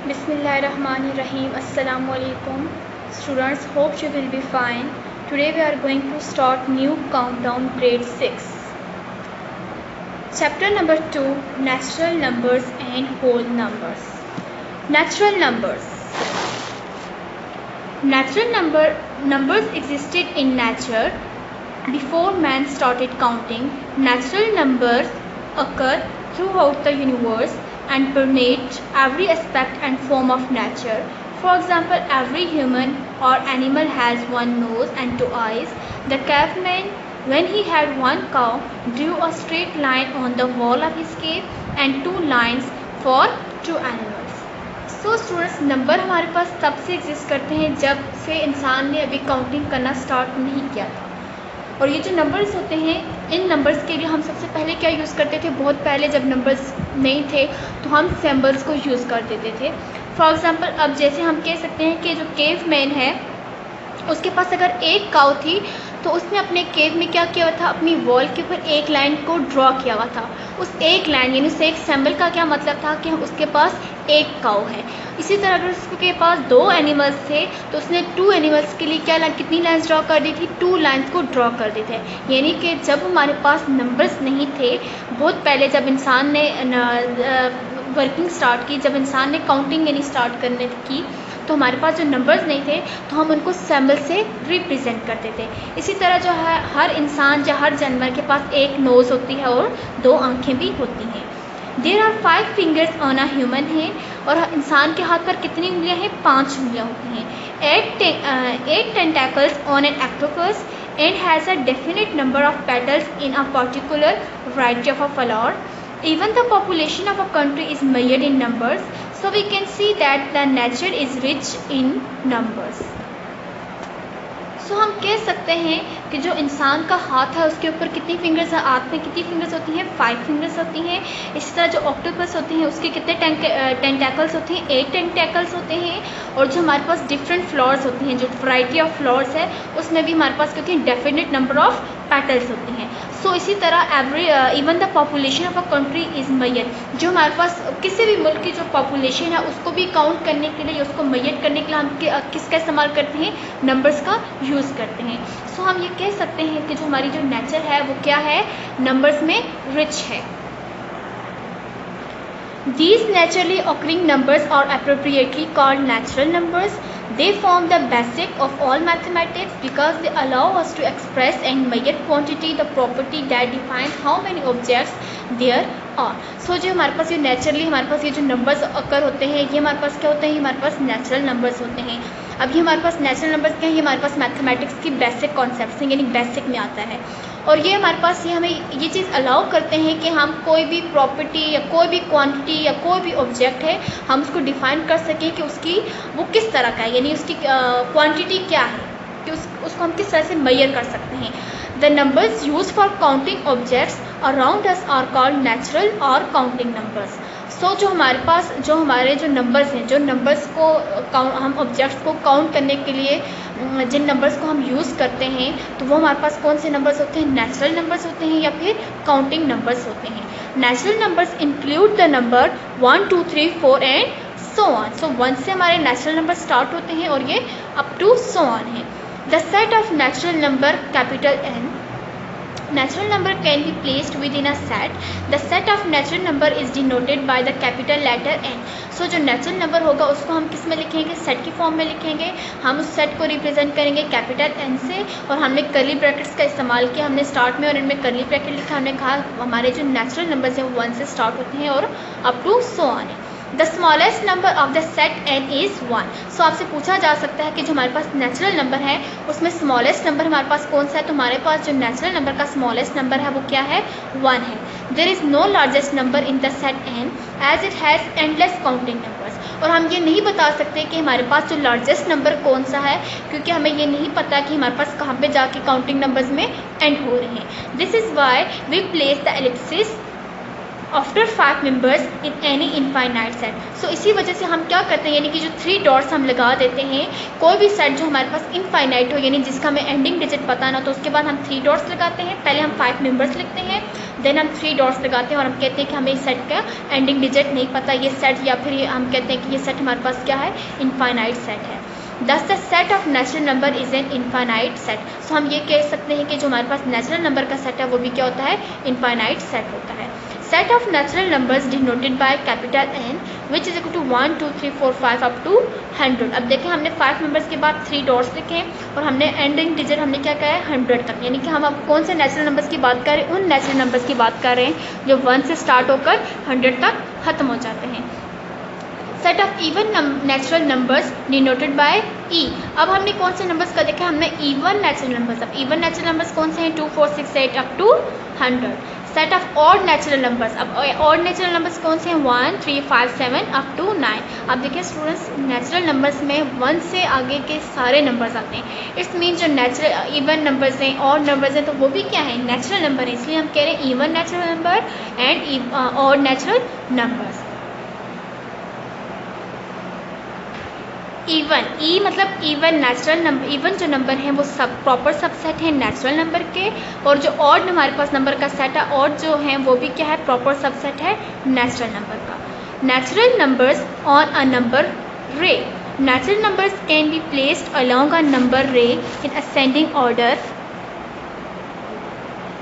Bismillahirrahmanirrahim. Assalamu alaikum. Students, hope you will be fine. Today we are going to start new countdown grade 6. Chapter number 2, natural numbers and whole numbers. Natural numbers. Numbers existed in nature before man started counting. Natural numbers occur throughout the universe and permeate every aspect and form of nature. For example, every human or animal has one nose and two eyes. The caveman, when he had one cow, drew a straight line on the wall of his cave and two lines for two animals. So students, number हमारे पास तब से exist करते हैं जब से इंसान ने अभी काउंटिंग करना स्टार्ट नहीं किया था। और ये जो नंबर्स होते हैं, इन नंबर्स के लिए हम सबसे पहले क्या यूज़ करते थे? बहुत पहले जब नंबर्स नहीं थे तो हम सिंबल्स को यूज़ कर देते थे। फॉर एग्ज़ाम्पल, अब जैसे हम कह सकते हैं कि जो केव मैन है उसके पास अगर एक काऊ थी तो उसने अपने केव में क्या किया था? अपनी वॉल के ऊपर एक लाइन को ड्रॉ किया हुआ था। उस एक लाइन यानी उस एक सिंबल का क्या मतलब था कि उसके पास एक काऊ है। इसी तरह अगर उसके पास दो एनिमल्स थे तो उसने टू एनिमल्स के लिए कितनी लाइन्स ड्रॉ कर दी थी? टू लाइन्स को ड्रॉ कर दी थे। यानी कि जब हमारे पास नंबर्स नहीं थे, बहुत पहले जब इंसान ने वर्किंग स्टार्ट की, जब इंसान ने काउंटिंग यानी स्टार्ट करने की, तो हमारे पास जो नंबर्स नहीं थे तो हम उनको सिंबल से रिप्रेजेंट करते थे। इसी तरह जो है हर इंसान या हर जानवर के पास एक नोज़ होती है और दो आँखें भी होती हैं। There are 5 fingers on a human hand, और इंसान के हाथ पर कितनी उंगलियां हैं? 5 उंगलियां होती हैं। 8 tentacles on an octopus and has a definite number of petals in a particular variety of a flower. Even the population of a country is measured in numbers, so we can see that the nature is rich in numbers. सो हम कह सकते हैं कि जो इंसान का हाथ है उसके ऊपर कितनी फिंगर्स है? हाथ में कितनी फिंगर्स होती हैं? 5 फिंगर्स होती हैं। इसी तरह जो ऑक्टोपस होती हैं उसके कितने टेंटेकल्स होती हैं? 8 टेंटेकल्स होते हैं। और जो हमारे पास डिफरेंट फ्लावर्स होती हैं, जो वैरायटी ऑफ फ्लावर्स है, उसमें भी हमारे पास क्या होती है? डेफिनेट नंबर ऑफ पेटल्स होती हैं। सो इसी तरह even the population of a country is measured. जो हमारे पास किसी भी मुल्क की जो पॉपुलेशन है उसको भी काउंट करने के लिए, उसको मेजर करने के लिए हम किसका इस्तेमाल करते हैं? नंबर्स का यूज़ करते हैं। सो हम ये कह सकते हैं कि जो हमारी जो नेचर है वो क्या है? नंबर्स में रिच है। These naturally occurring numbers are appropriately called natural numbers. They form the basic of all mathematics because they allow us to express and measure quantity, the property that defines how many objects there are. So जो हमारे पास ये naturally हमारे पास ये जो numbers अकर होते हैं, ये हमारे पास क्या होते हैं? ये हमारे पास नेचुरल नंबर्स होते हैं। अब ये हमारे पास नेचुरल नंबर्स क्या है? ये हमारे पास मैथमेटिक्स की बेसिक कॉन्सेप्ट्स हैं, यानी बेसिक में आता है। और ये हमारे पास ये हमें ये चीज़ अलाउ करते हैं कि हम कोई भी प्रॉपर्टी या कोई भी क्वांटिटी या कोई भी ऑब्जेक्ट है, हम उसको डिफ़ाइन कर सकें कि उसकी वो किस तरह का है, यानी उसकी क्वांटिटी क्या है, कि उसको हम किस तरह से मेजर कर सकते हैं। The numbers use for counting objects around us are called natural और काउंटिंग नंबर्स. सो जो हमारे पास जो हमारे जो नंबर्स हैं, जो नंबर्स को हम ऑब्जेक्ट्स को काउंट करने के लिए जिन नंबर्स को हम यूज़ करते हैं, तो वो हमारे पास कौन से नंबर्स होते हैं? नेचुरल नंबर्स होते हैं या फिर काउंटिंग नंबर्स होते हैं. Natural numbers include the number 1, 2, 3, 4 and so on. So 1 से हमारे नेचुरल नंबर स्टार्ट होते हैं और ये अप टू सो ऑन है. The set of natural number capital N. Natural number can be placed within a set. The set of natural number is denoted by the capital letter N. So जो natural number होगा उसको हम किस में लिखेंगे? Set की form में लिखेंगे. हम उस सेट को रिप्रेजेंट करेंगे कैपिटल N से, और हमने कर्ली ब्रैकेट्स का इस्तेमाल किया. हमने स्टार्ट में और इनमें कर्ली ब्रैकेट लिखा. हमने कहा हमारे जो नेचुरल नंबर्स हैं वो 1 से स्टार्ट होते हैं और अप टू सो ऑन है. The smallest number of the set N is 1. सो आपसे पूछा जा सकता है कि जो हमारे पास नेचुरल नंबर है उसमें स्मॉलेस्ट नंबर हमारे पास कौन सा है? तो हमारे पास जो नेचुरल नंबर का स्मॉलेस्ट नंबर है वो क्या है? 1 है. There is no largest number in the set N as it has endless counting numbers. और हम ये नहीं बता सकते कि हमारे पास जो लार्जेस्ट नंबर कौन सा है, क्योंकि हमें ये नहीं पता कि हमारे पास कहाँ पे जाके काउंटिंग नंबर्स में एंड हो रहे हैं. This is why we place the ellipsis after 5 members in any infinite set. So इसी वजह से हम क्या करते हैं, यानी कि जो 3 डॉट्स हम लगा देते हैं, कोई भी सेट जो हमारे पास इनफाइनाइट हो, यानी जिसका हमें एंडिंग डिजिट पता ना, तो उसके बाद हम 3 डॉट्स लगाते हैं. पहले हम 5 मेंबर्स लिखते हैं, देन हम 3 डॉट्स लगाते हैं और हम कहते हैं कि हमें इस सेट का एंडिंग डिजिट नहीं पता, ये सेट, या फिर हम कहते हैं कि ये सेट हमारे पास क्या है, इनफाइनाइट सेट है। Thus the set of natural number is an infinite set. So हम ये कह सकते हैं कि जो हमारे पास नेचुरल नंबर का सेट है वो भी क्या होता है, इनफाइनाइट सेट होता है। Set of natural numbers denoted by capital N which is equal to 1 2 3 4 5 up to 100। अब देखें हमने 5 नंबर्स के बाद 3 डॉट्स लिखे और हमने एंडिंग डिजिट हमने क्या कहा है 100 तक, यानी कि हम अब कौन से नेचुरल नंबर्स की बात कर रहे हैं, उन नेचुरल नंबर्स की बात कर रहे हैं जो 1 से स्टार्ट होकर 100 तक ख़त्म हो जाते हैं। Set of even natural numbers denoted by E. अब हमने कौन से नंबर्स का देखा, हमने इवन नेचुरल नंबर्स। अब इवन नेचुरल नंबर्स कौन से हैं, 2 4 6 8 up to 100। Set of odd natural numbers, अब ऑड नेचुरल नंबर्स कौन से हैं, 1 3 5 7 अप टू 9। अब देखिए स्टूडेंट्स, नेचुरल नंबर्स में 1 से आगे के सारे नंबर्स आते हैं। इट्स मीन जो नेचुरल इवन नंबर्स हैं, ऑड नंबर्स हैं, तो वो भी क्या है, नेचुरल नंबर है। इसलिए हम कह रहे हैं even natural number and odd natural numbers. Even, E मतलब इवन नेचुरल नंबर, इवन जो नंबर हैं वो सब प्रॉपर सबसेट हैं नेचुरल नंबर के, और जो ऑड हमारे पास नंबर का सेट है, ऑड जो हैं वो भी क्या है, प्रॉपर सबसेट है नेचुरल नंबर का। Natural numbers on a number ray. Natural numbers can be placed along a number ray in ascending order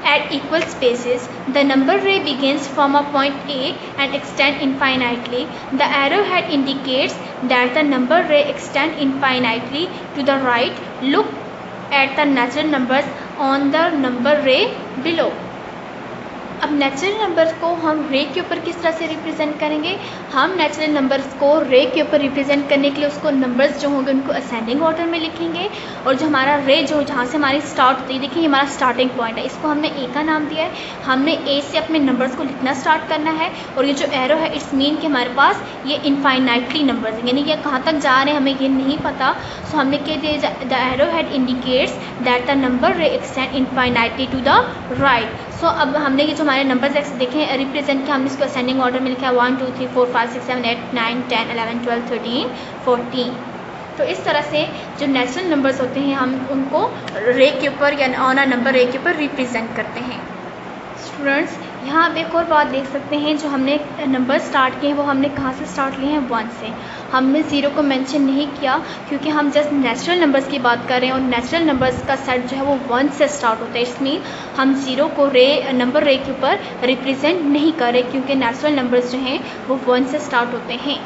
at equal spaces. The number ray begins from a point A and extends infinitely. The arrowhead indicates that the number ray extends infinitely to the right. Look at the natural numbers on the number ray below. अब natural numbers को हम रे के ऊपर किस तरह से represent करेंगे, हम नेचुरल नंबर्स को रे के ऊपर रिप्रेजेंट करने के लिए उसको नंबर्स जो होंगे उनको असेंडिंग ऑर्डर में लिखेंगे, और जो हमारा रे जो जहाँ से हमारी स्टार्ट होती है, देखिए ये हमारा स्टार्टिंग पॉइंट है, इसको हमने ए का नाम दिया है। हमने ए से अपने नंबर्स को लिखना स्टार्ट करना है, और ये जो एरो है इट्स मीन कि हमारे पास ये इनफाइनाइटली नंबर्स हैं, यानी कि कहाँ तक जा रहे हैं हमें ये नहीं पता। सो हमने कह दिया the arrow head indicates that the number ray extend infinitely to the right. So अब हमने ये जो हमारे नंबर्स देखें रिप्रेजेंट किया, हमने इसको असेंडिंग ऑर्डर में लिखा है 1 2 3 4 5 6 7 8 9 10 11 12 13 14। तो इस तरह से जो नेचुरल नंबर्स होते हैं हम उनको रे के ऊपर या ऑन अ नंबर रे के ऊपर रिप्रेजेंट करते हैं। स्टूडेंट्स, यहाँ आप एक और बात देख सकते हैं, जो हमने नंबर स्टार्ट किए हैं वो हमने कहाँ से स्टार्ट लिए हैं, 1 से। हमने 0 को मेंशन नहीं किया क्योंकि हम जस्ट नेचुरल नंबर्स की बात कर रहे हैं, और नेचुरल नंबर्स का सेट जो है वो 1 से स्टार्ट होता है। इसमें हम 0 को नंबर रे के ऊपर रिप्रेजेंट नहीं कर रहे क्योंकि नेचुरल नंबर्स जो हैं वो 1 से स्टार्ट होते हैं।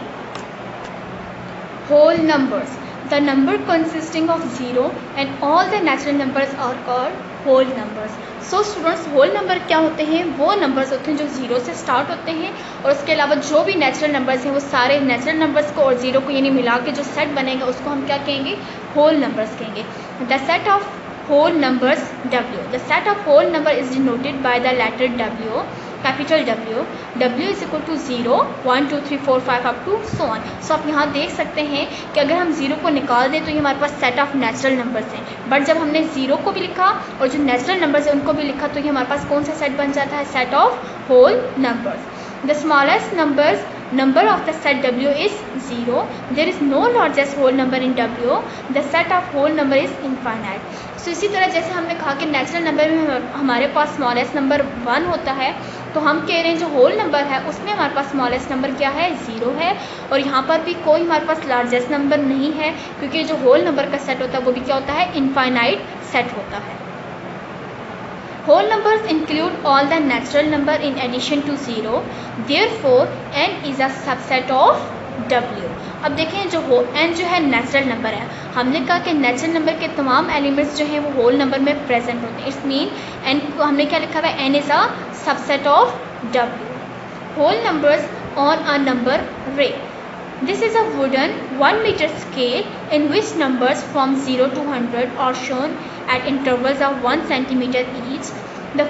Whole numbers, the number consisting of 0 and all the natural numbers are called whole numbers. So students, whole number क्या होते हैं, वो नंबर्स होते हैं जो 0 से स्टार्ट होते हैं, और उसके अलावा जो भी नेचुरल नंबर्स हैं वो सारे नेचुरल नंबर्स को और 0 को यानी मिला के जो सेट बनेगा उसको हम क्या कहेंगे, होल नंबर्स कहेंगे। The set of whole numbers W. The set of whole number is denoted by the letter W, capital W. W is equal to 0, 1, 2, 3, 4, 5 up to so on. So आप यहाँ देख सकते हैं कि अगर हम 0 को निकाल दें तो ये हमारे पास सेट ऑफ नेचुरल नंबर्स हैं, बट जब हमने 0 को भी लिखा और जो नेचुरल नंबर्स हैं उनको भी लिखा तो ये हमारे पास कौन सा सेट बन जाता है, set of whole numbers. The smallest number of the set W is 0. There is no largest whole number in W. The set of whole number is infinite. So इसी तरह जैसे हमने कहा कि नेचुरल नंबर में हमारे पास स्मॉलेस्ट नंबर 1 होता है, तो हम कह रहे हैं जो होल नंबर है उसमें हमारे पास स्मॉलेस्ट नंबर क्या है, 0 है, और यहाँ पर भी कोई हमारे पास लार्जेस्ट नंबर नहीं है क्योंकि जो होल नंबर का सेट होता है वो भी क्या होता है, इनफाइनाइट सेट होता है। Whole numbers include all the natural number in addition to 0. Therefore, n is a subset of W. अब देखें जो n जो है नेचुरल नंबर है, हमने कहा कि नेचुरल नंबर के तमाम एलिमेंट्स जो हैं वो होल नंबर में प्रेजेंट होते हैं। इट्स मीन n को हमने क्या लिखा हुआ है, n is a subset of W. Whole numbers on a number ray. This is a wooden 1 meter scale in which numbers from 0 to 100 are shown at intervals of 1 centimeter each. The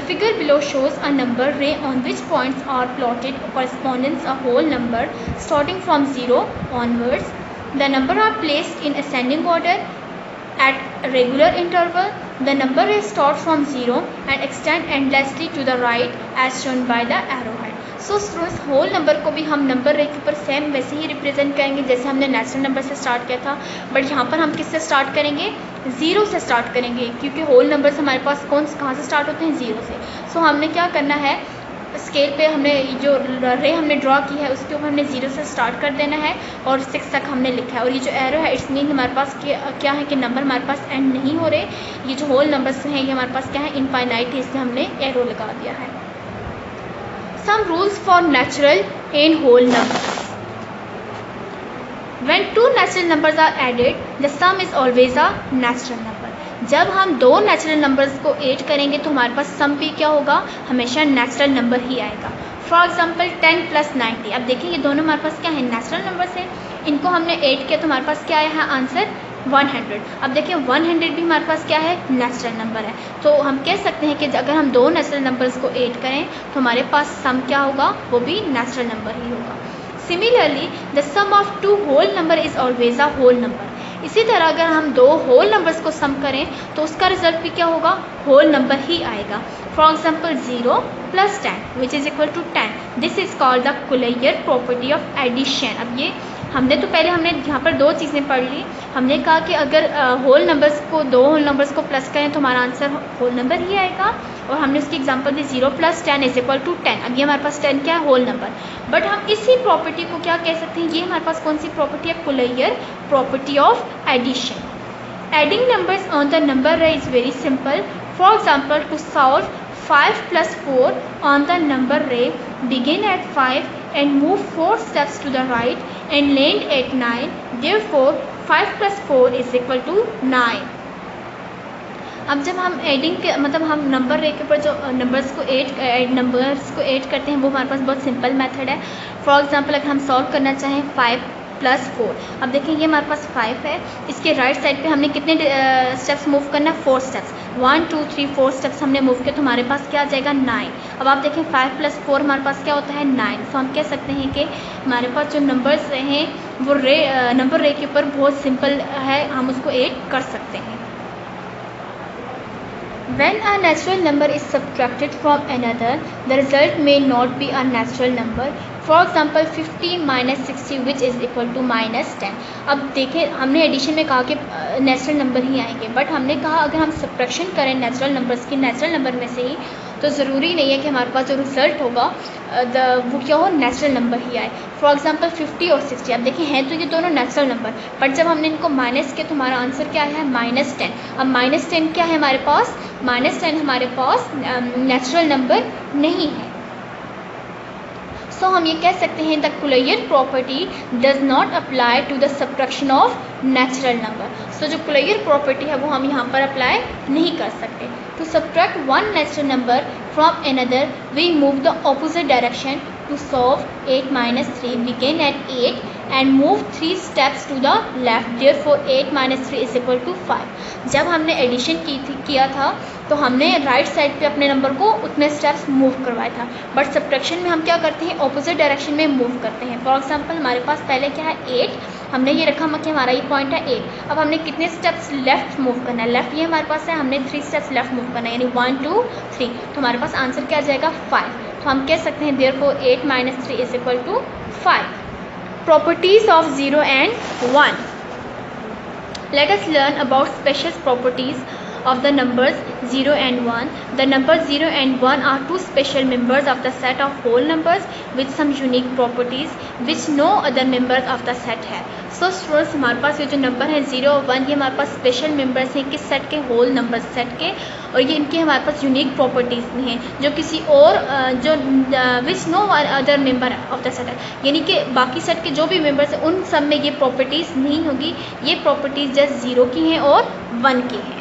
figure below shows a number ray on which points are plotted corresponding a whole number starting from 0 onwards. The number are placed in ascending order at a regular interval. The number rays start from 0 and extend endlessly to the right as shown by the arrowhead. So students whole number को भी हम number रे के ऊपर same वैसे ही represent करेंगे जैसे हमने नेचुरल नंबर से स्टार्ट किया था, बट यहाँ पर हम किससे स्टार्ट करेंगे, ज़ीरो से स्टार्ट करेंगे, क्योंकि होल नंबर्स हमारे पास कहाँ से स्टार्ट होते हैं, ज़ीरो से। सो हमने क्या करना है, स्केल पे हमने जो रे हमने ड्रॉ की है उसके ऊपर हमने ज़ीरो से स्टार्ट कर देना है और 6 तक हमने लिखा है। और ये जो एरो है इट्स मीन हमारे पास क्या है कि नंबर हमारे पास एंड नहीं हो रहे, ये जो होल नंबर्स हैं ये हमारे पास क्या है, इनफाइनाइट है, इसलिए हमने एरो लगा दिया है। Some rules for natural and whole numbers. When two natural numbers are added, the sum is always a natural number. जब हम दो नेचुरल नंबर्स को ऐड करेंगे तो हमारे पास सम भी क्या होगा, हमेशा नेचुरल नंबर ही आएगा। फॉर एग्जाम्पल 10 + 90, अब देखिए ये दोनों हमारे पास क्या है, नेचुरल नंबर्स है, इनको हमने ऐड किया तो हमारे पास क्या आया है आंसर 100। अब देखिए 100 भी हमारे पास क्या है, नेचुरल नंबर है। तो हम कह सकते हैं कि अगर हम दो नेचुरल नंबर्स को ऐड करें तो हमारे पास सम क्या होगा, वो भी नेचुरल नंबर ही होगा। Similarly the sum of two whole number is always a whole number. इसी तरह अगर हम दो होल नंबर्स को सम करें तो उसका रिजल्ट भी क्या होगा, होल नंबर ही आएगा। For example 0 + 10 which is equal to 10, this is called the closure property of addition. अब ये हमने यहाँ पर दो चीज़ें पढ़ ली। हमने कहा कि अगर दो होल नंबर्स को प्लस करें तो हमारा आंसर होल नंबर ही आएगा, और हमने उसकी एग्जांपल दी 0 + 10 इज़ इक्वल टू 10। अब ये हमारे पास 10 क्या है, होल नंबर। बट हम इसी प्रॉपर्टी को क्या कह सकते हैं, ये हमारे पास कौन सी प्रॉपर्टी है, closure property of addition. Adding numbers on the number ray is very simple. For example to solve 5 + 4 on the number ray, begin at 5 and move 4 steps to the right and land at 9. Therefore 5 + 4 is equal to 9. अब जब हम adding के मतलब हम number रे के ऊपर जो नंबर्स को ऐड करते हैं वो हमारे पास बहुत सिंपल मेथड है। फॉर एग्जांपल अगर हम सॉल्व करना चाहें 5 + 4, अब देखिए ये हमारे पास 5 है, इसके राइट साइड पे हमने कितने स्टेप्स मूव करना है, 4 स्टेप्स, 1 2 3 4 स्टेप्स हमने मूव किया तो हमारे पास क्या आ जाएगा 9। अब आप देखें 5 + 4 हमारे पास क्या होता है 9। तो हम कह सकते हैं कि हमारे पास जो नंबर्स हैं वो नंबर रे के ऊपर बहुत सिंपल है, हम उसको ऐड कर सकते हैं। When a natural number is subtracted from another, the result may not be a natural number. For example 50 - 60 which is equal to -10. अब देखें हमने एडिशन में कहा कि नेचुरल नंबर ही आएंगे, बट हमने कहा अगर हम सब्ट्रैक्शन करें नेचुरल नंबर्स की नेचुरल नंबर में से ही, तो ज़रूरी नहीं है कि हमारे पास जो रिज़ल्ट होगा वो क्या हो, नेचुरल नंबर ही आए। फॉर एग्जांपल 50 और 60, अब देखिए हैं तो ये दोनों नेचुरल नंबर, बट जब हमने इनको माइनस किया तो हमारा आंसर क्या है -10। अब -10 क्या है हमारे पास, -10 हमारे पास नेचुरल नंबर नहीं है। सो हम ये कह सकते हैं the closure property does not apply to the subtraction of natural number. So जो कुलेयर प्रॉपर्टी है वो हम यहाँ पर अप्लाई नहीं कर सकते। To subtract one natural number from another we move the opposite direction. To solve 8 - 3 begin at 8 and move 3 steps to the left. Therefore 8 - 3 is equal to 5. जब हमने एडिशन किया था तो हमने राइट साइड पे अपने नंबर को उतने स्टेप्स मूव करवाया था, बट सब्ट्रैक्शन में हम क्या करते हैं, ऑपोजिट डायरेक्शन में मूव करते हैं। फॉर एग्जांपल हमारे पास पहले क्या है 8, हमने ये रखा कि हमारा ये पॉइंट है 8। अब हमने कितने स्टेप्स लेफ्ट मूव करना है, लेफ्ट ये हमारे पास है, हमने 3 स्टेप्स लेफ्ट मूव करना है, यानी 1 2 3, तो हमारे पास आंसर क्या आ जाएगा 5। तो हम कह सकते हैं therefore 8 - 3 is equal to 5. Properties of 0 and 1. Let us learn about special properties of the numbers 0 and 1. The numbers 0 and 1 are two special members of the set of whole numbers with some unique properties which no other members of the set है। So students हमारे पास ये जो number है 0 और 1 ये हमारे पास special members हैं किस सेट के, होल नंबर सेट के, और ये इनके हमारे पास यूनिक प्रॉपर्टीज़ भी हैं जो किसी और जो which no other member of the set है, यानी कि बाकी सेट के जो भी मेंबर्स हैं उन सब में ये प्रॉपर्टीज़ नहीं होगी। ये प्रॉपर्टीज़ जस्ट 0 की हैं और 1 की हैं।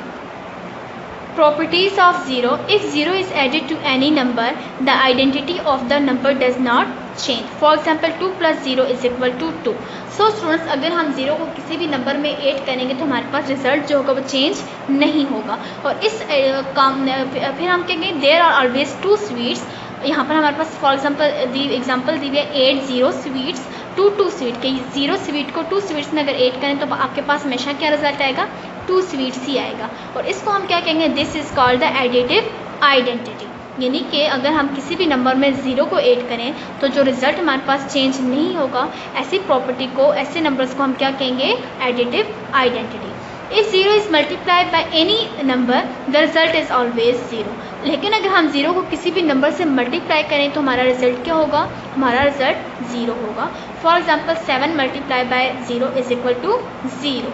Properties of 0. If 0 is added to any number, the identity of the number does not change. For example 2 + 0 is equal to 2. So students अगर हम 0 को किसी भी नंबर में ऐड करेंगे तो हमारे पास रिजल्ट जो होगा वो चेंज नहीं होगा। और इस फिर हम कहेंगे देयर आर ऑलवेज 2 स्वीट्स। यहाँ पर हमारे पास फॉर एग्जाम्पल दी हुई है 8 0 स्वीट्स 2 2 स्वीट के। 0 स्वीट को 2 स्वीट्स में अगर ऐड करें तो आपके पास हमेशा क्या रिजल्ट आएगा, 2 स्वीट्स ही आएगा। और इसको हम क्या कहेंगे, this is called the additive identity. यानी कि अगर हम किसी भी नंबर में 0 को ऐड करें तो जो रिज़ल्ट हमारे पास चेंज नहीं होगा, ऐसी प्रॉपर्टी को, ऐसे नंबर्स को हम क्या कहेंगे? Additive identity. If 0 is multiplied by any number the result is always 0। लेकिन अगर हम 0 को किसी भी नंबर से मल्टीप्लाई करें तो हमारा रिज़ल्ट क्या होगा? हमारा रिज़ल्ट 0 होगा। For example 7 multiply by 0 is equal to 0।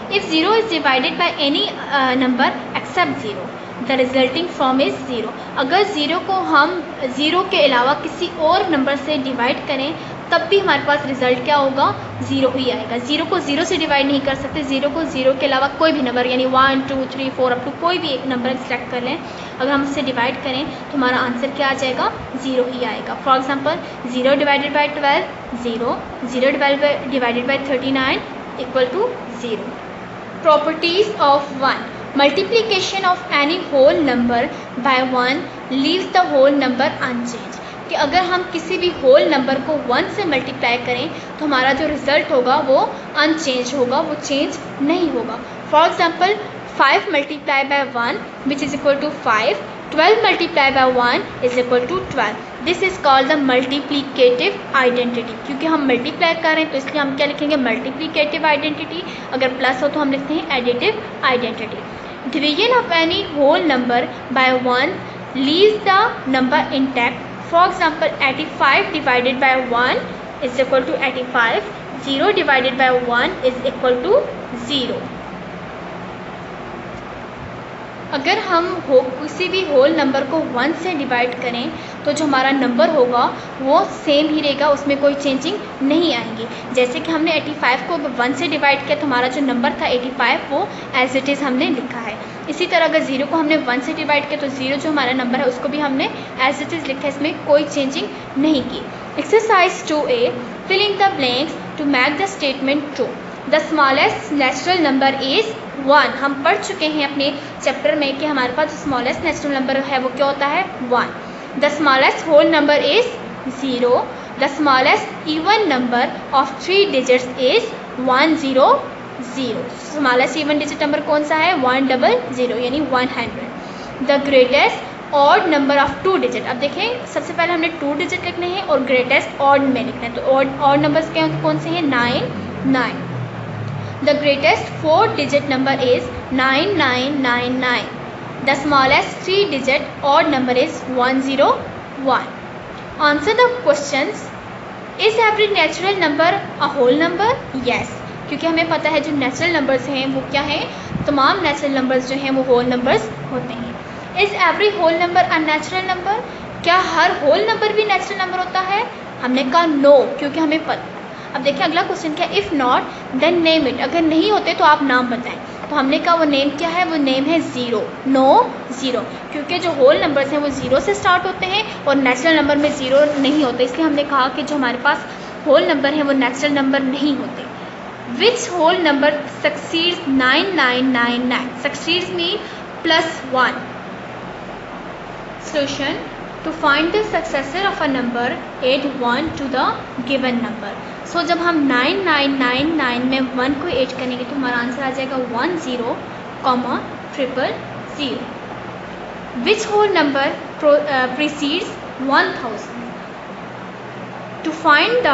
If 0 is divided by any number except 0, the resulting form is 0। अगर 0 को हम 0 के अलावा किसी और नंबर से डिवाइड करें तब भी हमारे पास रिजल्ट क्या होगा? 0 ही आएगा। 0 को 0 से डिवाइड नहीं कर सकते, 0 को 0 के अलावा कोई भी नंबर यानी 1 2 3 4 अप टू कोई भी एक नंबर सेलेक्ट कर लें, अगर हम उससे डिवाइड करें तो हमारा आंसर क्या आ जाएगा? 0 ही आएगा। For example 0 divided by 12 0, 0 divided by 39 equal to 0। Properties of 1. Multiplication of any whole number by 1 leaves the whole number unchanged। कि अगर हम किसी भी होल नंबर को 1 से मल्टीप्लाई करें तो हमारा जो रिज़ल्ट होगा वो अनचेंज होगा, वो चेंज नहीं होगा। For example 5 multiply by 1 which is equal to 5, 12 multiply by 1 is equal to 12। This is called the multiplicative identity. क्योंकि हम मल्टीप्लाई कर रहे हैं तो इसलिए हम क्या लिखेंगे? Multiplicative identity. अगर प्लस हो तो हम लिखते हैं additive identity. Division of any whole number by 1 leaves the number intact. For example 85 divided by 1 is equal to 85, 0 divided by 1 is equal to 0। अगर हम किसी भी होल नंबर को 1 से डिवाइड करें तो जो हमारा नंबर होगा वो सेम ही रहेगा, उसमें कोई चेंजिंग नहीं आएंगी। जैसे कि हमने 85 को 1 से डिवाइड किया तो हमारा जो नंबर था 85 वो एज इट इज़ हमने लिखा है। इसी तरह अगर 0 को हमने 1 से डिवाइड किया तो 0 जो हमारा नंबर है उसको भी हमने एज इट इज़ लिखा है, इसमें कोई चेंजिंग नहीं की। Exercise 2A, fill in the blanks to make the statement true. The smallest natural number is 1। हम पढ़ चुके हैं अपने चैप्टर में कि हमारे पास जो स्मॉलेस्ट नेचुरल नंबर है वो क्या होता है? 1। The smallest whole number is 0। The smallest even number of 3 digits is 100। Smallest even digit number कौन सा है? 100 यानी 100। The greatest odd number of 2 digit. अब देखें, सबसे पहले हमने 2 डिजिट लिखने हैं और ग्रेटेस्ट ऑड में लिखना है। तो ऑड नंबर्स क्या कौन से हैं? 9। The greatest 4-digit number is 9999. The smallest 3-digit odd number is 101. Answer the questions. Is every natural number a whole number? Yes. क्योंकि हमें पता है जो नेचुरल नंबर्स हैं वो क्या हैं? तमाम नेचुरल नंबर्स जो हैं वो होल नंबर्स होते हैं। Is every whole number a natural number? क्या हर होल नंबर भी नेचुरल नंबर होता है? हमने कहा नो, क्योंकि हमें पता। अब देखिए अगला क्वेश्चन क्या है? If not then name it. अगर नहीं होते तो आप नाम बताएं। तो हमने कहा वो नेम क्या है? वो नेम है 0। नो 0, क्योंकि जो होल नंबर्स हैं वो 0 से स्टार्ट होते हैं और नेचुरल नंबर में 0 नहीं होते, इसलिए हमने कहा कि जो हमारे पास होल नंबर हैं वो नेचुरल नंबर नहीं होते। Which whole number succeeds 9999? Succeeds mean +1। Solution, to find the successor of a number add 1 to the given number। सो जब हम 9999 में 1 को ऐड करेंगे तो हमारा आंसर आ जाएगा 10, 000। Which whole number precedes 1000? To find the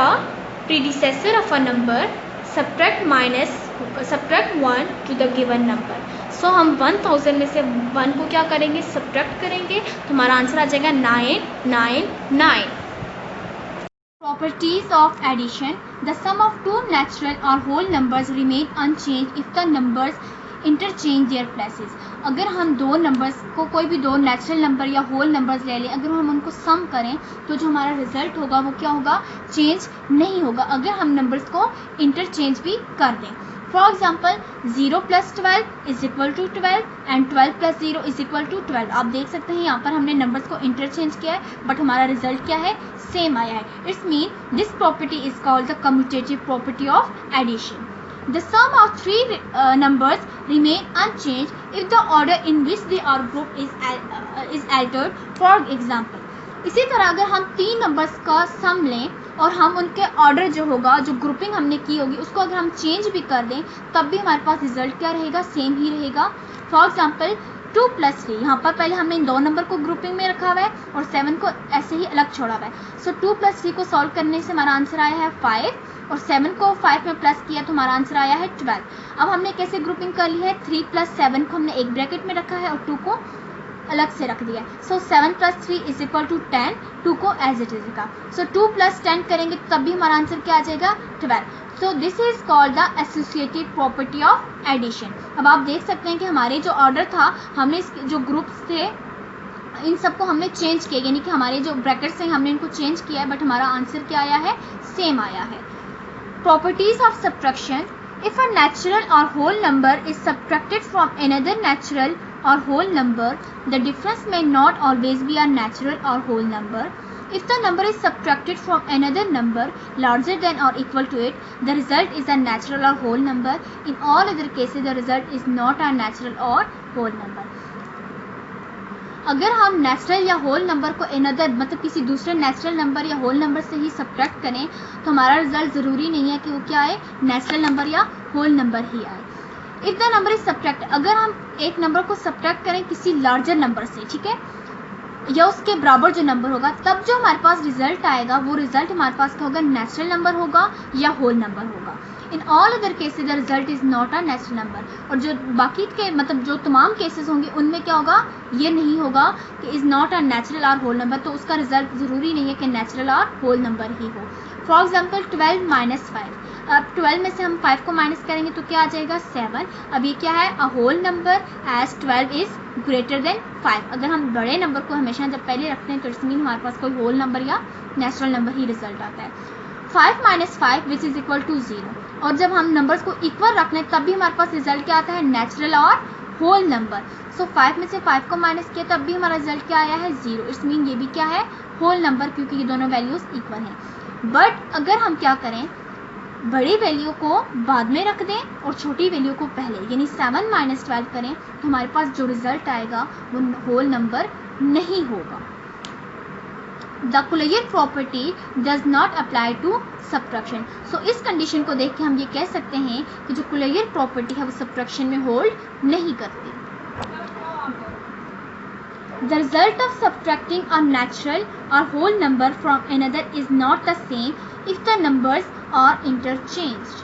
predecessor of a number subtract 1 to the given number. So हम 1000 में से 1 को क्या करेंगे? सब्ट्रैक्ट करेंगे तो हमारा आंसर आ जाएगा 999। Properties of addition. The sum of two natural or whole numbers remain unchanged if the numbers interchange their places। अगर हम दो नंबर्स को, कोई भी दो नेचुरल नंबर या होल नंबर्स ले लें, अगर हम उनको सम करें तो जो हमारा रिजल्ट होगा वो क्या होगा? चेंज नहीं होगा, अगर हम नंबर्स को इंटरचेंज भी कर दें। For example 0 + 12 is equal to 12 and 12 + 0 is equal to 12। आप देख सकते हैं यहाँ पर हमने नंबर्स को इंटरचेंज किया है बट हमारा रिजल्ट क्या है? सेम आया है। It's mean this property is called the commutative property of addition. The sum of three numbers remain unchanged if the order in which they are grouped is altered. For example, इसी तरह अगर हम 3 numbers का सम लें और हम उनके order जो होगा, जो ग्रुपिंग हमने की होगी, उसको अगर हम चेंज भी कर दें तब भी हमारे पास रिजल्ट क्या रहेगा? सेम ही रहेगा। फॉर एग्जाम्पल 2 + 3, यहाँ पर पहले हमने इन दो नंबर को ग्रुपिंग में रखा हुआ है और 7 को ऐसे ही अलग छोड़ा हुआ है। सो 2 + 3 को सॉल्व करने से हमारा आंसर आया है 5 और 7 को 5 में प्लस किया तो हमारा आंसर आया है 12। अब हमने कैसे ग्रुपिंग कर ली है, 3 + 7 को हमने एक ब्रैकेट में रखा है और 2 को अलग से रख दिया है। सो 7 + 3 = 10, 2 को एज इट इज लिखा। सो 2 + 10 करेंगे तब भी हमारा आंसर क्या आ जाएगा, 12। So this is called the associative property of addition. अब आप देख सकते हैं कि हमारे जो ऑर्डर था, हमने इसके जो ग्रुप्स थे इन सबको हमने चेंज किया, यानी कि हमारे जो ब्रैकेट्स हैं हमने इनको चेंज किया है, बट हमारा आंसर क्या आया है, सेम आया है। Properties of subtraction, if a natural और whole number is subtracted from another natural or whole number, the difference may not always be a natural or whole number. If the number is subtracted from another number larger than or equal to it, the result is a natural or whole number. In all other cases, the result is not a natural or whole number. अगर हम natural या whole number को another मतलब किसी दूसरे natural number या whole number से ही subtract करें तो हमारा रिजल्ट ज़रूरी नहीं है कि वो क्या आए, नेचुरल नंबर या होल नंबर ही आए। If the number is subtract, अगर हम एक नंबर को सब्ट्रैक्ट करें किसी लार्जर नंबर से, ठीक है, या उसके बराबर जो नंबर होगा, तब जो हमारे पास रिजल्ट आएगा वो रिजल्ट हमारे पास क्या होगा, नेचुरल नंबर होगा या होल नंबर होगा। In all other cases the result is not a natural number. और जो बाकी के मतलब जो तमाम केसेस होंगे उनमें क्या होगा, ये नहीं होगा कि इज नॉट अ नेचुरल और होल नंबर, तो उसका रिजल्ट ज़रूरी नहीं है कि नेचुरल और होल नंबर ही हो। फॉर एग्जाम्पल 12 - 5, अब 12 में से हम 5 को माइनस करेंगे तो क्या आ जाएगा, 7। अब ये क्या है, a whole number as 12 is greater than 5। अगर हम बड़े नंबर को हमेशा जब पहले रखते हैं तो इट्स मीन हमारे पास कोई होल नंबर या नेचुरल नंबर ही रिजल्ट आता है। 5 - 5 विच इज इक्वल टू 0। और जब हम नंबर्स को इक्वल रखते हैं तब भी हमारे पास रिजल्ट क्या आता है, नेचुरल और होल नंबर। सो 5 में से 5 को माइनस किया तब भी हमारा रिजल्ट क्या आया है, 0। इट्स मीन ये भी क्या है, होल नंबर, क्योंकि ये दोनों वैल्यूज इक्वल हैं। बट अगर हम क्या करें, बड़ी वैल्यू को बाद में रख दें और छोटी वैल्यू को पहले, यानी 7 - 12 करें तो हमारे पास जो रिजल्ट आएगा वो होल नंबर नहीं होगा। The closure property does not apply to subtraction. So इस कंडीशन को देख के हम ये कह सकते हैं कि जो कुलेयर प्रॉपर्टी है वो सब्ट्रैक्शन में होल्ड नहीं करती। The result of subtracting a natural or whole number from another is not the same if the numbers are interchanged.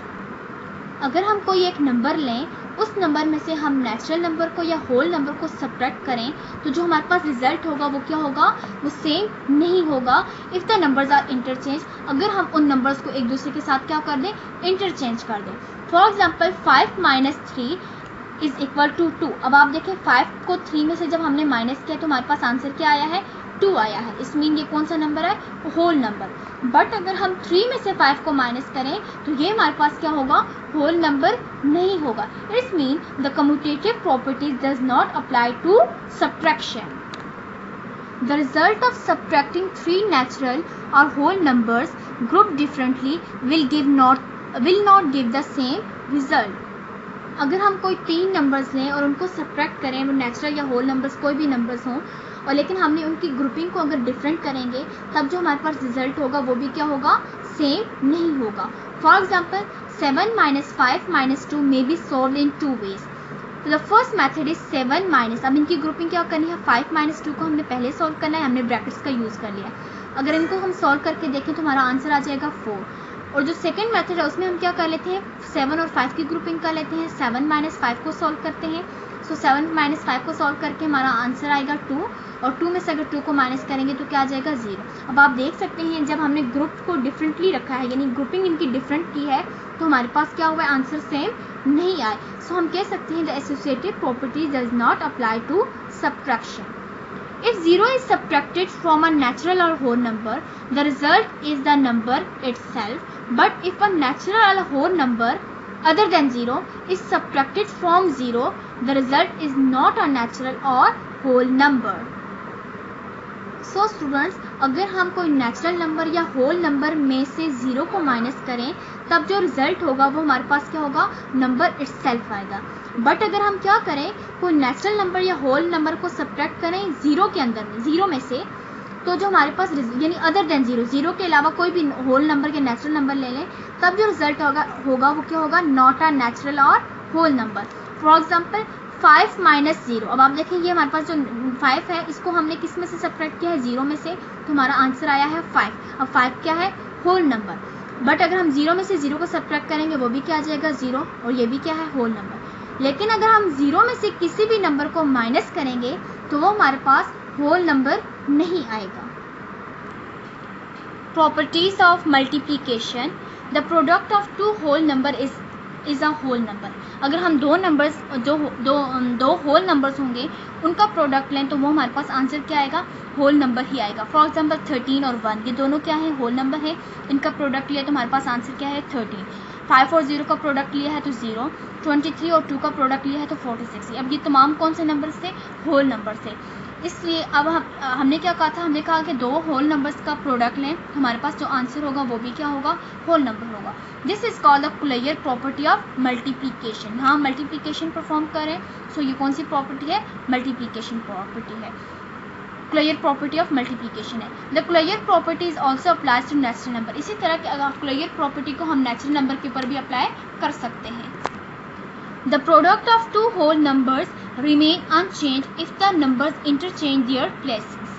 अगर हम कोई एक नंबर लें, उस नंबर में से हम नेचुरल नंबर को या होल नंबर को सब्ट्रैक्ट करें तो जो हमारे पास रिजल्ट होगा वो क्या होगा, वो सेम नहीं होगा if the numbers are interchange, अगर हम उन नंबर्स को एक दूसरे के साथ क्या कर दें, इंटरचेंज कर दें। For example 5 - 3 is equal to 2। अब आप देखें 5 को 3 में से जब हमने माइनस किया तो हमारे पास आंसर क्या आया है, 2 आया है। इस मीन ये कौन सा नंबर है, होल नंबर। बट अगर हम 3 में से 5 को माइनस करें तो ये हमारे पास क्या होगा, होल नंबर नहीं होगा। It's mean the commutative property does not apply to subtraction. The result of subtracting 3 natural or whole numbers grouped differently will not give the same result. अगर हम कोई 3 नंबर्स लें और उनको सब्ट्रैक्ट करें, वो नेचुरल या होल नंबर्स कोई भी नंबर्स हों, और लेकिन हमने उनकी ग्रुपिंग को अगर डिफरेंट करेंगे तब जो हमारे पास रिजल्ट होगा वो भी क्या होगा, सेम नहीं होगा। For example 7 - 5 - 2 may be solve in 2 ways. The first method is 7 minus, अब इनकी ग्रुपिंग क्या करनी है, 5 - 2 को हमने पहले सॉल्व करना है, हमने ब्रैकेट्स का यूज़ कर लिया। अगर इनको हम सॉल्व करके देखें तो हमारा आंसर आ जाएगा 4। और जो सेकंड मेथड है उसमें हम क्या कर लेते हैं, 7 और 5 की ग्रुपिंग कर लेते हैं, 7 - 5 को सॉल्व करते हैं। सो 7 - 5 को सॉल्व करके हमारा आंसर आएगा 2, और 2 में से अगर 2 को माइनस करेंगे तो क्या आ जाएगा, 0। अब आप देख सकते हैं जब हमने ग्रुप को डिफरेंटली रखा है, यानी ग्रुपिंग इनकी डिफरेंट की है, तो हमारे पास क्या हुआ है, आंसर सेम नहीं आए। सो हम कह सकते हैं the associative property does not apply to subtraction. If 0 is subtracted from a natural or whole number, the result is the number itself. But if a natural or whole number other than 0 is subtracted from 0, the result is not a natural or whole number. So students, अगर हम कोई natural number या whole number में से 0 को minus करें तब जो रिजल्ट होगा वो हमारे पास क्या होगा, नंबर इटसेल्फ आएगा। बट अगर हम क्या करें, कोई नेचुरल नंबर या होल नंबर को सब्ट्रैक्ट करें 0 के अंदर में, 0 में से, तो जो हमारे पास यानी अदर देन 0, 0 के अलावा कोई भी होल नंबर या नेचुरल नंबर ले लें, तब जो रिजल्ट होगा वो क्या होगा, नॉट अ नेचुरल और whole number. For example 5 minus 0। अब आप देखें ये हमारे पास जो 5 है इसको हमने किस में से सब्ट्रैक्ट किया है, 0 में से, तो हमारा आंसर आया है 5। अब 5 क्या है, होल नंबर, बट अगर हम 0 में से 0 को सब्ट्रैक्ट करेंगे वो भी क्या आ जाएगा, 0, और ये भी क्या है, होल नंबर। लेकिन अगर हम 0 में से किसी भी नंबर को माइनस करेंगे तो वो हमारे पास होल नंबर नहीं आएगा। Properties of multiplication. The product of two whole number is a whole number. अगर हम दो नंबर्स दो होल नंबर्स होंगे उनका प्रोडक्ट लें तो वो हमारे पास आंसर क्या आएगा, होल नंबर ही आएगा। फॉर एग्जांपल 13 और 1 ये दोनों क्या है, होल नंबर है, इनका प्रोडक्ट लिया तो हमारे पास आंसर क्या है, 13। 5 और 0 का प्रोडक्ट लिया है तो 0, 23 और 2 का प्रोडक्ट लिया है तो 46। अब ये तमाम कौन से नंबर से, होल नंबर से। इसलिए अब हमने क्या कहा था, हमने कहा कि दो होल नंबर्स का प्रोडक्ट लें तो हमारे पास जो आंसर होगा वो भी क्या होगा, होल नंबर होगा। This is called the closure property of multiplication. हाँ, मल्टीप्लिकेशन परफॉर्म करें, सो ये कौन सी प्रॉपर्टी है, मल्टीप्लिकेशन प्रॉपर्टी है, क्लेयर प्रॉपर्टी ऑफ मल्टीप्लिकेशन है। The closure property is also applies to natural number. इसी तरह के अगर क्लेयर प्रॉपर्टी को हम नेचुरल नंबर के ऊपर भी अप्लाई कर सकते हैं। The product of two whole numbers remain unchanged if the numbers interchange their places.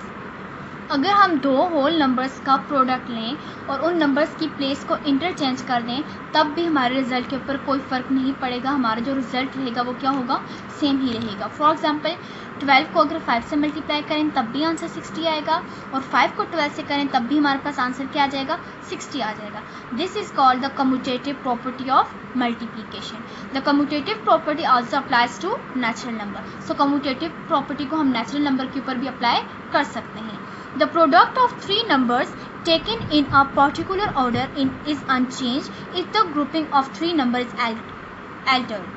अगर हम दो होल नंबर्स का प्रोडक्ट लें और उन नंबर्स की प्लेस को इंटरचेंज कर दें तब भी हमारे रिजल्ट के ऊपर कोई फ़र्क नहीं पड़ेगा, हमारा जो रिजल्ट रहेगा वो क्या होगा, सेम ही रहेगा। फॉर एग्जांपल 12 को अगर 5 से मल्टीप्लाई करें तब भी आंसर 60 आएगा, और 5 को 12 से करें तब भी हमारे पास आंसर क्या आ जाएगा, 60 आ जाएगा। This is called the commutative property of multiplication. The commutative property also applies to natural number. So commutative property को हम नेचुरल नंबर के ऊपर भी अप्लाई कर सकते हैं। The product of three numbers taken in a particular order is unchanged if the grouping of three numbers is altered.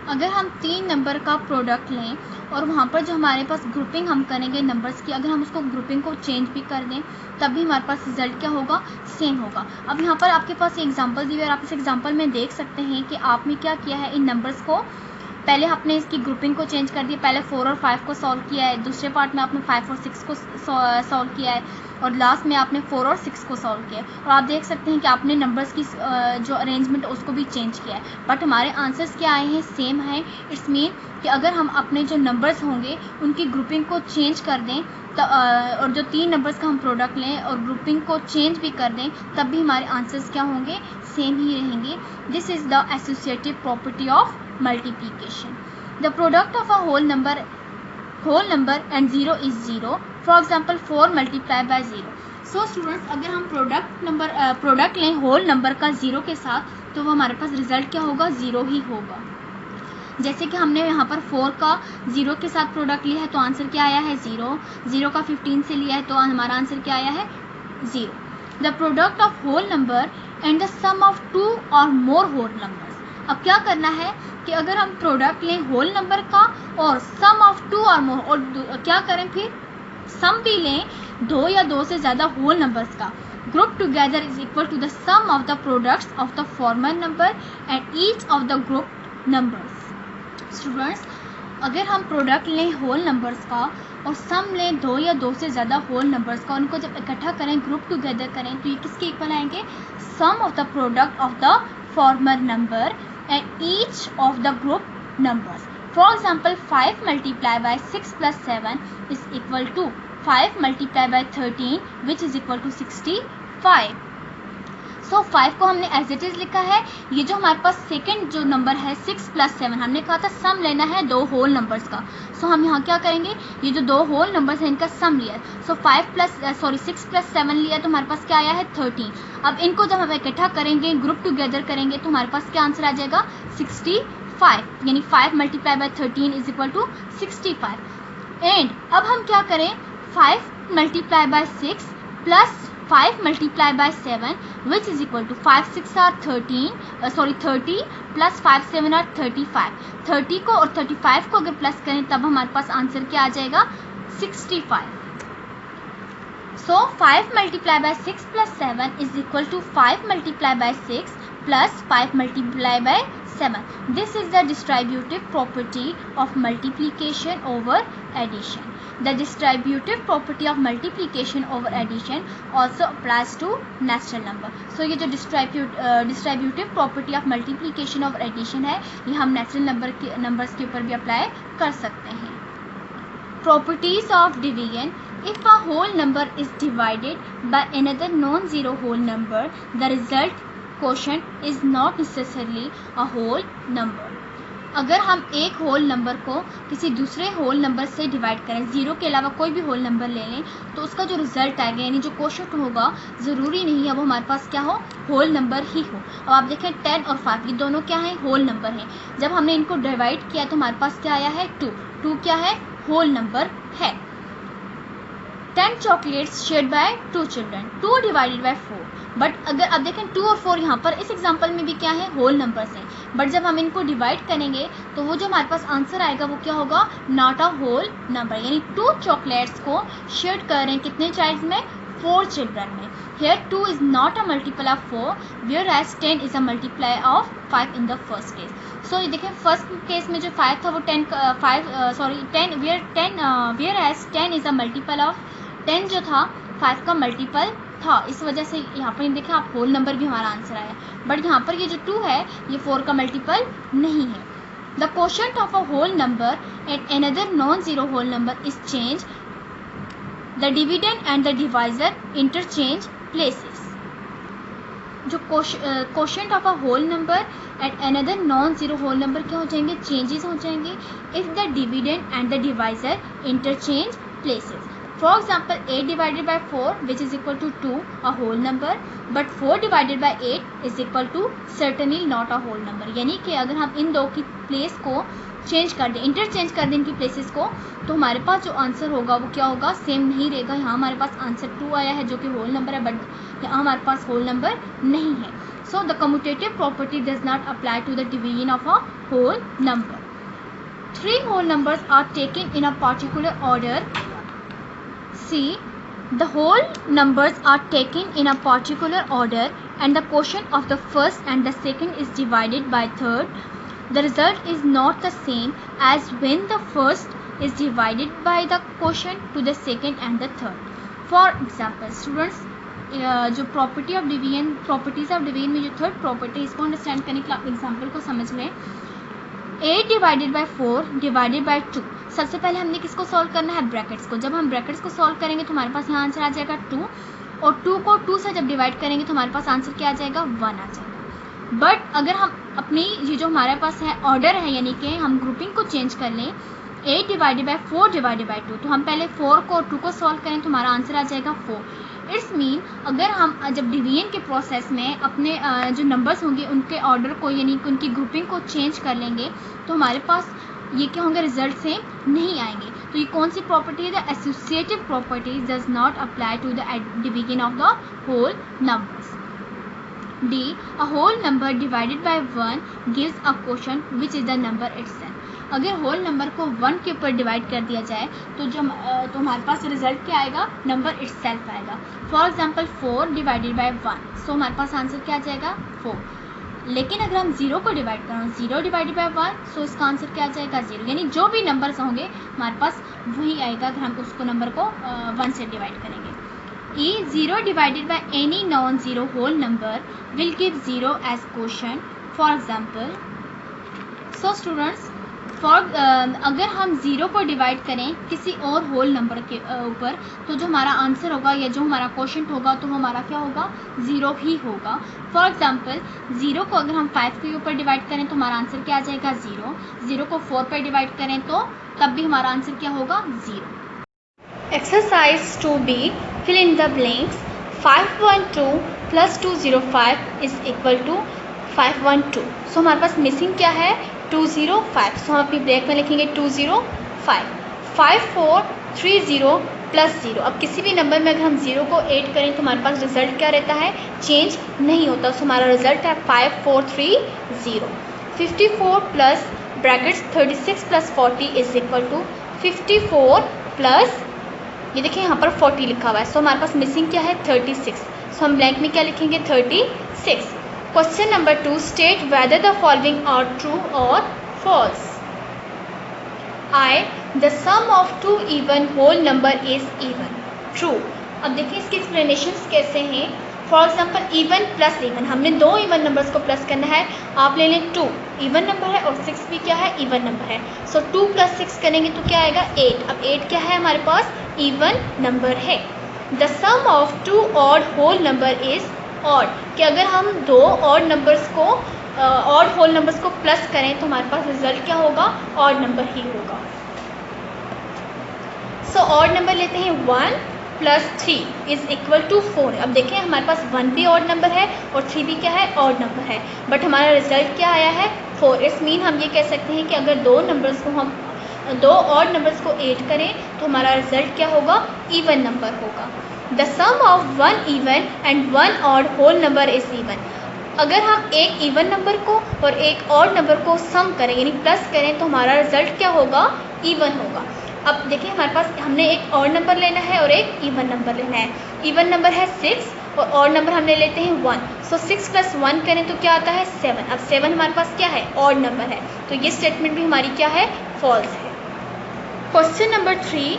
अगर हम 3 नंबर का प्रोडक्ट लें और वहाँ पर जो हमारे पास ग्रुपिंग हम करेंगे नंबर्स की, अगर हम उसको ग्रुपिंग को चेंज भी कर दें तब भी हमारे पास रिजल्ट क्या होगा, सेम होगा। अब यहाँ पर आपके पास एग्जांपल दी हुई है और आप इस एग्जांपल में देख सकते हैं कि आपने क्या किया है, इन नंबर्स को पहले आपने इसकी ग्रुपिंग को चेंज कर दिया, पहले 4 और 5 को सॉल्व किया है, दूसरे पार्ट में आपने 5 और 6 को सॉल्व किया है, और लास्ट में आपने 4 और 6 को सॉल्व किया है। और आप देख सकते हैं कि आपने नंबर्स की जो अरेंजमेंट उसको भी चेंज किया है, बट हमारे आंसर्स क्या आए हैं, सेम हैं। इट्स मीन कि अगर हम अपने जो नंबर्स होंगे उनकी ग्रुपिंग को चेंज कर दें तो और जो 3 नंबर्स का हम प्रोडक्ट लें और ग्रुपिंग को चेंज भी कर दें तब भी हमारे आंसर्स क्या होंगे, सेम ही रहेंगे। This is the associative property of multiplication. The product of a whole number and 0 is 0. For example 4 multiplied by 0. So students, अगर हम प्रोडक्ट लें होल नंबर का 0 के साथ तो वो हमारे पास रिजल्ट क्या होगा, 0 ही होगा। जैसे कि हमने यहाँ पर 4 का 0 के साथ प्रोडक्ट लिया है तो आंसर क्या आया है, 0। 0 का 15 से लिया है तो हमारा आंसर क्या आया है, 0. The product of whole number and the sum of 2 or more whole numbers. अब क्या करना है कि अगर हम प्रोडक्ट लें होल नंबर का और सम ऑफ 2 और मोर, और क्या करें फिर सम भी लें 2 या 2 से ज़्यादा होल नंबर्स का, group together is equal to the sum of the products of the former number and each of the group numbers. Students, अगर हम प्रोडक्ट लें होल नंबर्स का और सम लें 2 या 2 से ज़्यादा होल नंबर्स का, उनको जब इकट्ठा करें, ग्रुप टुगेदर करें तो ये किसके इक्वल आएंगे, sum of the product of the former number and each of the group numbers. For example 5 multiplied by 6 plus 7 is equal to 5 multiplied by 13 which is equal to 65. So 5 को हमने as it is लिखा है। ये जो हमारे पास second जो number है 6 plus 7, हमने कहा था सम लेना है 2 होल नंबर्स का। सो हम यहाँ क्या करेंगे, ये जो 2 होल नंबर्स हैं इनका सम लिया। सो 6 प्लस 7 लिया तो हमारे पास क्या आया है, 13। अब इनको जब हम इकट्ठा करेंगे, ग्रुप टुगेदर करेंगे तो हमारे पास क्या आंसर आ जाएगा, 65। यानी 5 multiply by 13 is equal to 65। And अब हम क्या करें, 5 multiply by 6 plus 5 multiply by 7 which is equal to 5 6 are 30 plus 5 7 are 35। 30 को और 35 को अगर प्लस करें तब हमारे पास आंसर क्या आ जाएगा, 65। So 5 multiplied by 6 plus 7 is equal to 5 multiplied by 6 plus 5 multiplied by 7. This is the distributive property of multiplication over addition. The distributive property of multiplication over addition also applies to natural number. So ये जो distributive property of multiplication over addition है, ये हम natural numbers के ऊपर भी apply कर सकते हैं. Properties of division. If a whole number is divided by another non-zero whole number, the result quotient is not necessarily a whole number. अगर हम एक होल नंबर को किसी दूसरे होल नंबर से डिवाइड करें, ज़ीरो के अलावा कोई भी होल नंबर ले लें, तो उसका जो रिजल्ट आएगा यानी जो क्वोशंट होगा ज़रूरी नहीं है वो हमारे पास क्या हो, होल नंबर ही हो. अब आप देखें 10 और 5 ये दोनों क्या हैं, होल नंबर हैं. जब हमने इनको डिवाइड किया तो हमारे पास क्या आया है, 2 क्या है, होल नंबर है. 10 chocolates shared by 2 children, 2 divided by 4. But अगर अब देखें 2 और 4 यहाँ पर इस एग्जांपल में भी क्या है, होल नंबर्स हैं. बट जब हम इनको डिवाइड करेंगे तो वो जो हमारे पास आंसर आएगा वो क्या होगा, नॉट अ होल नंबर. यानी 2 चॉकलेट्स को शेयर कर रहे हैं कितने चाइल्ड में, 4 चिल्ड्रन में. Here 2 is not a multiple of 4, whereas 10 is a multiplier of 5 in the first case. So ये देखें फर्स्ट केस में जो 5 था वो 10 whereas 10 is a multiple of 10 जो था 5 का मल्टीपल था. इस वजह से यहाँ पर देखें आप होल नंबर भी हमारा आंसर आया. बट यहाँ पर ये जो 2 है ये 4 का मल्टीपल नहीं है. The quotient of a whole number at another non zero whole number is change. The dividend and the divisor interchange places. जो quotient of a whole number at another non zero whole number क्या हो जाएंगे, changes हो जाएंगे if the dividend and the divisor interchange places. For example, 8 divided by 4 which is equal to 2 a whole number, but 4 divided by 8 is equal to certainly not a whole number. यानी कि अगर हम इन दो की place को change कर दें, interchange कर दें इनकी प्लेसेस को, तो हमारे पास जो आंसर होगा वो क्या होगा, सेम नहीं रहेगा. यहाँ हमारे पास आंसर 2 आया है जो कि होल नंबर है, बट यहाँ हमारे पास होल नंबर नहीं है. So the commutative property does not apply to the division of a whole number. 3 whole numbers are taken in a particular order. See, the whole numbers are taken in a particular order and the quotient of the first and the second is divided by third. The result is not the same as when the first is divided by the quotient to the second and the third. For example, students, जो property of division, properties of division में जो third property, इसको understand करने के लिए example को समझ लें. 8 डिवाइडेड बाई 4 डिवाइडेड बाई 2. सबसे पहले हमने किसको सॉल्व करना है, ब्रैकेट्स को. जब हम ब्रैकेट्स को सॉल्व करेंगे तो हमारे पास यहाँ आंसर आ जाएगा 2, और 2 को 2 से जब डिवाइड करेंगे तो हमारे पास आंसर क्या आ जाएगा, 1 आ जाएगा. बट अगर हम अपनी ये जो हमारे पास है ऑर्डर है, यानी कि हम ग्रुपिंग को चेंज कर लें, 8 डिवाइडेड बाई 4 डिवाइडेड बाई 2, तो हम पहले 4 को 2 को सॉल्व करें तो हमारा आंसर आ जाएगा 4. इट्स मीन अगर हम जब डिवीजन के प्रोसेस में अपने जो नंबर्स होंगे उनके ऑर्डर को यानी कि उनकी ग्रुपिंग को चेंज कर लेंगे तो हमारे पास ये क्या होंगे, रिजल्ट सेम नहीं आएंगे. तो ये कौन सी प्रॉपर्टी है, the associative property does not apply to the division of the whole numbers. D, a whole number divided by 1 gives a quotient which is the number itself. अगर होल नंबर को 1 के ऊपर डिवाइड कर दिया जाए तो तो हमारे पास रिजल्ट क्या आएगा, नंबर इटसेल्फ आएगा. फॉर एग्जांपल 4 डिवाइडेड बाय 1, सो हमारे पास आंसर क्या आ जाएगा, 4. लेकिन अगर हम 0 को डिवाइड करें, 0 डिवाइडेड बाय 1, सो इसका आंसर क्या आ जाएगा, 0. यानी जो भी नंबर्स होंगे हमारे पास वही आएगा अगर हम उसको नंबर को 1 से डिवाइड करेंगे. E, 0 divided by any non-zero whole number will give 0 as quotient. For example, so students, अगर हम 0 को डिवाइड करें किसी और होल नंबर के ऊपर तो जो हमारा आंसर होगा या जो हमारा क्वोशंट होगा तो वो हमारा क्या होगा, 0 ही होगा. फॉर एग्जांपल 0 को अगर हम 5 के ऊपर डिवाइड करें तो हमारा आंसर क्या आ जाएगा, 0. 0 को 4 पर डिवाइड करें तो तब भी हमारा आंसर क्या होगा, 0. Exercise 2B, fill in the blanks. 512 plus 205 is equal to 512. सो हमारे पास मिसिंग क्या है, 205. सो हम अपनी ब्रेक में लिखेंगे 205. 5430 प्लस 0. अब किसी भी नंबर में अगर हम 0 को ऐड करें तो हमारे पास रिजल्ट क्या रहता है, चेंज नहीं होता. सो हमारा रिजल्ट है 5430. 54 plus brackets 36 plus 40 is equal to 54 plus, ये देखिए यहाँ पर 40 लिखा हुआ है. सो हमारे पास मिसिंग क्या है, 36. सो हम ब्लैंक में क्या लिखेंगे, 36. Question number 2, state whether the following are true और false. I the sum of two even whole number is even, true. अब देखिए इसके एक्सप्लेनेशंस कैसे हैं। For example even plus even, हमने दो इवन नंबर्स को प्लस करना है। आप ले लें 2 इवन नंबर है और 6 भी क्या है, इवन नंबर है। सो 2 + 6 करेंगे तो क्या आएगा 8। अब 8 क्या है हमारे पास, इवन नंबर है। The sum of two odd whole number is odd, कि अगर हम दो ऑड नंबर्स को ऑड होल नंबर्स को प्लस करें तो हमारे पास रिजल्ट क्या होगा, ऑड नंबर ही होगा। सो ऑड नंबर लेते हैं 1 + 3 इज इक्वल टू 4। अब देखें हमारे पास 1 भी ऑड नंबर है और 3 भी क्या है, ऑड नंबर है, बट हमारा रिजल्ट क्या आया है 4। इट्स मीन हम ये कह सकते हैं कि अगर दो नंबर्स को हम दो ऑड नंबर्स को ऐड करें तो हमारा रिजल्ट क्या होगा, इवन नंबर होगा। The sum of 1 even and 1 odd whole number is even. अगर हम एक इवन नंबर को और एक ऑड नंबर को सम करें यानी प्लस करें तो हमारा रिजल्ट क्या होगा, इवन होगा। अब देखिए हमारे पास हमने एक ऑड नंबर लेना है और एक इवन नंबर लेना है। इवन नंबर है 6 और ऑड नंबर हमने लेते हैं 1। सो 6 + 1 करें तो क्या आता है 7। अब 7 हमारे पास क्या है, ऑड नंबर है, तो ये स्टेटमेंट भी हमारी क्या है, फॉल्स है। Question number 3,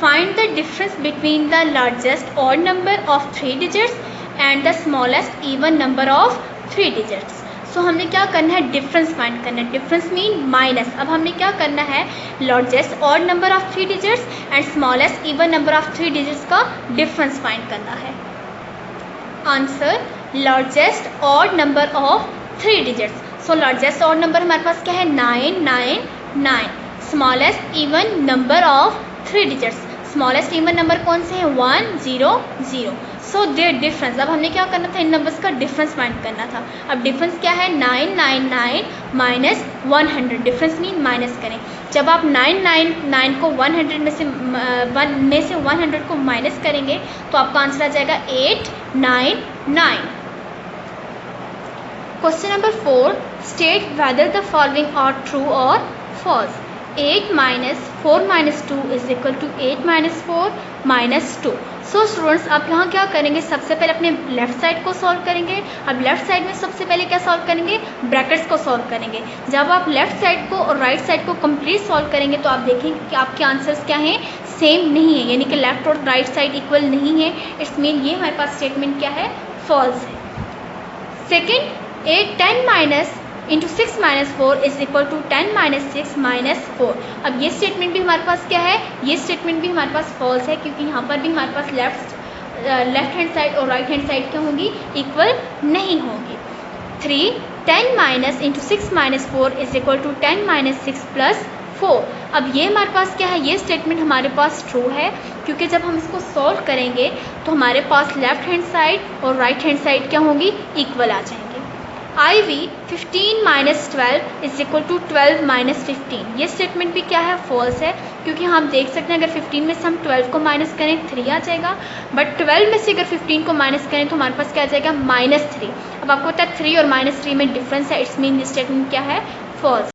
find the difference between the largest odd number of 3 digits and the smallest even number of 3 digits. So हमने क्या करना है, डिफरेंस फाइंड करना है। Difference mean minus. अब हमने क्या करना है, largest odd number of 3 digits and smallest even number of 3 digits का डिफरेंस फाइंड करना है। Answer, largest odd number of 3 digits. So largest odd number हमारे पास क्या है, 999। Smallest even number of 3 digits, smallest even number कौन से हैं, 100। So there difference, अब हमने क्या करना था, इन नंबर्स का डिफरेंस फाइंड करना था। अब डिफरेंस क्या है, 999 माइनस 100। डिफरेंस मीन माइनस करें। जब आप 999 को 100 में से 100 को माइनस करेंगे तो आपका आंसर आ जाएगा 899। Question number 4, state whether the following are true और false. 8 - 4 - 2 is equal to 8 - 4 - 2। So students आप यहाँ क्या करेंगे, सबसे पहले अपने लेफ्ट साइड को सॉल्व करेंगे। अब लेफ्ट साइड में सबसे पहले क्या सॉल्व करेंगे, ब्रैकेट्स को सॉल्व करेंगे। जब आप लेफ्ट साइड को और राइट साइड को कंप्लीट सॉल्व करेंगे तो आप देखेंगे कि आपके आंसर्स क्या हैं, सेम नहीं है, यानी कि लेफ्ट और राइट साइड इक्वल नहीं है। इट्स मीन ये हमारे पास स्टेटमेंट क्या है, फॉल्स है। Second, 10 × 6 - 4 is equal to 10 - 6 - 4। अब ये स्टेटमेंट भी हमारे पास क्या है, ये स्टेटमेंट भी हमारे पास फॉल्स है, क्योंकि यहाँ पर भी हमारे पास लेफ्ट हैंड साइड और राइट हैंड साइड क्या होंगी, इक्वल नहीं होंगी। 3, 10 - × 6 - 4 इज इक्वल टू 10 - 6 + 4। अब ये हमारे पास क्या है, ये स्टेटमेंट हमारे पास ट्रू है, क्योंकि जब हम इसको सॉल्व करेंगे तो हमारे पास लेफ्ट हैंड साइड और राइट हैंड साइड क्या होंगी, इक्वल आ जाएंगे। IV 15 - 12 is equal to 12 - 15। ये स्टेटमेंट भी क्या है, फॉल्स है, क्योंकि हम देख सकते हैं अगर 15 में से हम 12 को माइनस करें 3 आ जाएगा, बट 12 में से अगर 15 को माइनस करें तो हमारे पास क्या आ जाएगा, -3। अब आपको पता है 3 और -3 में डिफरेंस है, इट्स मीन दिस स्टेटमेंट क्या है, फॉल्स।